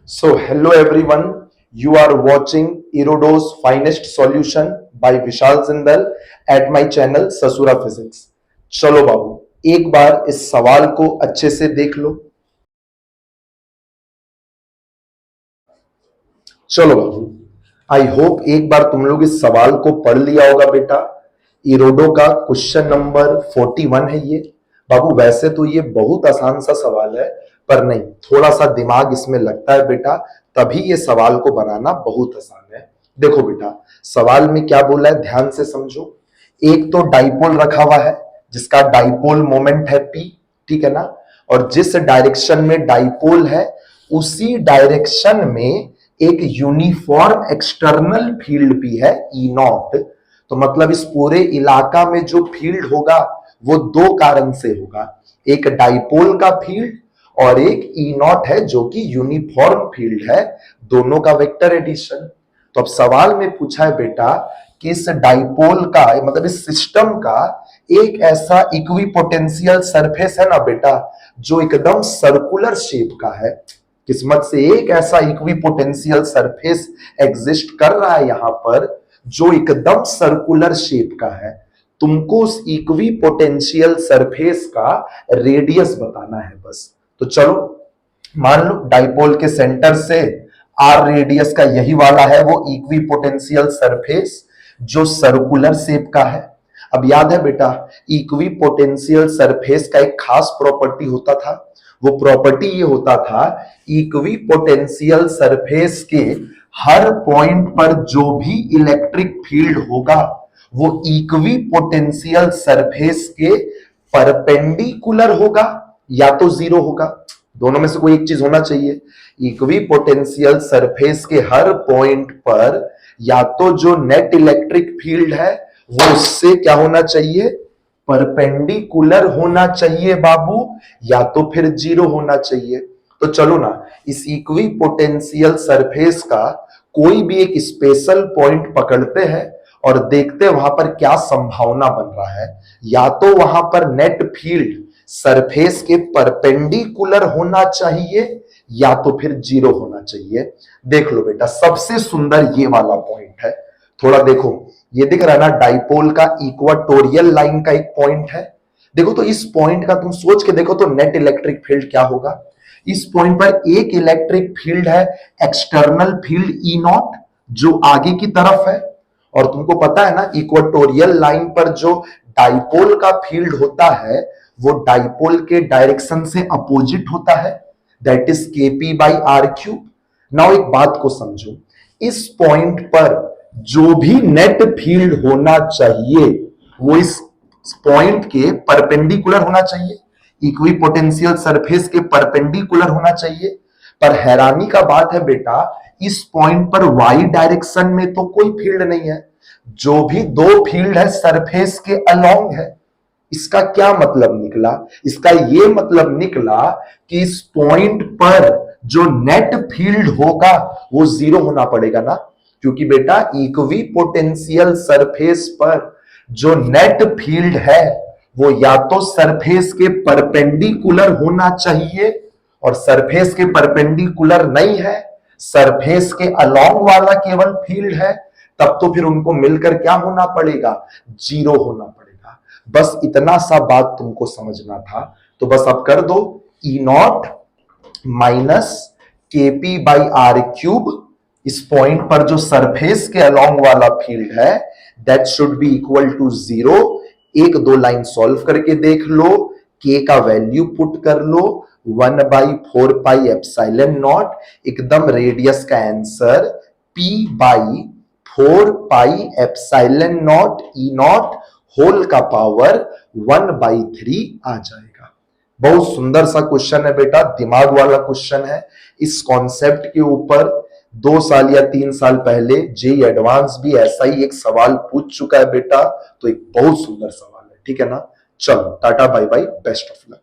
So, hello everyone. You are watching Erodo's Finest Solution by Vishal Zindal at my channel ससुरा physics. चलो बाबू एक बार इस सवाल को अच्छे से देख लो। चलो बाबू, आई होप एक बार तुम लोग इस सवाल को पढ़ लिया होगा बेटा। इरोडो का क्वेश्चन नंबर 41 है ये। बाबू वैसे तो ये बहुत आसान सा सवाल है, पर नहीं, थोड़ा सा दिमाग इसमें लगता है बेटा, तभी ये सवाल को बनाना बहुत आसान है। देखो बेटा, सवाल में क्या बोला है ध्यान से समझो। एक तो डाइपोल रखा हुआ है जिसका डाइपोल मोमेंट है P, ठीक है ना। और जिस डायरेक्शन में डाइपोल है उसी डायरेक्शन में एक यूनिफॉर्म एक्सटर्नल फील्ड भी है ई नॉट। तो मतलब इस पूरे इलाका में जो फील्ड होगा वो दो कारण से होगा, एक डाइपोल का फील्ड और एक ई नॉट है जो कि यूनिफॉर्म फील्ड है, दोनों का वेक्टर एडिशन। तो अब सवाल में पूछा है बेटा कि इस डाइपोल का मतलब इस सिस्टम का एक ऐसा इक्विपोटेंशियल सरफेस है ना बेटा जो एकदम सर्कुलर शेप का है। किस्मत से एक ऐसा इक्विपोटेंशियल सरफेस एग्जिस्ट कर रहा है यहां पर जो एकदम सर्कुलर शेप का है। तुमको उस इक्विपोटेंशियल सरफेस का रेडियस बताना है बस। तो चलो मान लो डाइपोल के सेंटर से आर रेडियस का यही वाला है वो इक्विपोटेंशियल सरफेस जो सर्कुलर शेप का है। अब याद है बेटा, इक्विपोटेंशियल सरफेस का एक खास प्रॉपर्टी होता था। वो प्रॉपर्टी ये होता था, इक्विपोटेंशियल सरफेस के हर पॉइंट पर जो भी इलेक्ट्रिक फील्ड होगा वो इक्विपोटेंशियल सरफेस के परपेंडिकुलर होगा या तो जीरो होगा। दोनों में से कोई एक चीज होना चाहिए। इक्विपोटेंशियल सरफेस के हर पॉइंट पर या तो जो नेट इलेक्ट्रिक फील्ड है वो उससे क्या होना चाहिए, परपेंडिकुलर होना चाहिए बाबू, या तो फिर जीरो होना चाहिए। तो चलो ना इस इक्विपोटेंशियल सरफेस का कोई भी एक स्पेशल पॉइंट पकड़ते हैं और देखते हैं वहां पर क्या संभावना बन रहा है। या तो वहां पर नेट फील्ड सरफेस के परपेंडिकुलर होना चाहिए या तो फिर जीरो होना चाहिए। देख लो बेटा, सबसे सुंदर ये वाला पॉइंट है। थोड़ा देखो, ये दिख रहा है ना डाइपोल का इक्वाटोरियल लाइन का एक पॉइंट है। देखो तो इस पॉइंट का तुम सोच के देखो तो नेट इलेक्ट्रिक फील्ड क्या होगा। इस पॉइंट पर एक इलेक्ट्रिक फील्ड है एक्सटर्नल फील्ड ई नॉट जो आगे की तरफ है। और तुमको पता है ना इक्वाटोरियल लाइन पर जो डाइपोल का फील्ड होता है वो डाइपोल के डायरेक्शन से अपोजिट होता है, that is KP by are cube. Now एक बात को समझो, इस पॉइंट पर जो भी नेट फील्ड होना चाहिए वो इस पॉइंट के परपेंडिकुलर होना चाहिए, इक्विपोटेंशियल सरफेस के परपेंडिकुलर होना चाहिए। पर हैरानी का बात है बेटा, इस पॉइंट पर वाई डायरेक्शन में तो कोई फील्ड नहीं है, जो भी दो फील्ड है सरफेस के अलोंग है। इसका क्या मतलब निकला, इसका यह मतलब निकला कि इस पॉइंट पर जो नेट फील्ड होगा वो जीरो होना पड़ेगा ना, क्योंकि बेटा इक्विपोटेंशियल सरफेस पर जो नेट फील्ड है वो या तो सरफेस के परपेंडिकुलर होना चाहिए, और सरफेस के परपेंडिकुलर नहीं है, सरफेस के अलोंग वाला केवल फील्ड है, तब तो फिर उनको मिलकर क्या होना पड़ेगा, जीरो होना पड़ेगा। बस इतना सा बात तुमको समझना था। तो बस अब कर दो E naught minus KP by are cube, इस पॉइंट पर जो सरफेस के अलोंग वाला फील्ड है that should be equal to zero. एक दो लाइन सॉल्व करके देख लो, के का वैल्यू पुट कर लो, 1/4 पाई एप्सिलॉन नॉट, एकदम रेडियस का answer p by 4 pi epsilon naught e naught whole का पावर 1/3 आ जाएगा। बहुत सुंदर सा क्वेश्चन है बेटा, दिमाग वाला क्वेश्चन है। इस कॉन्सेप्ट के ऊपर 2 साल या 3 साल पहले जेई एडवांस भी ऐसा ही एक सवाल पूछ चुका है बेटा। तो एक बहुत सुंदर सवाल है, ठीक है ना। चलो tata bye bye, best of luck.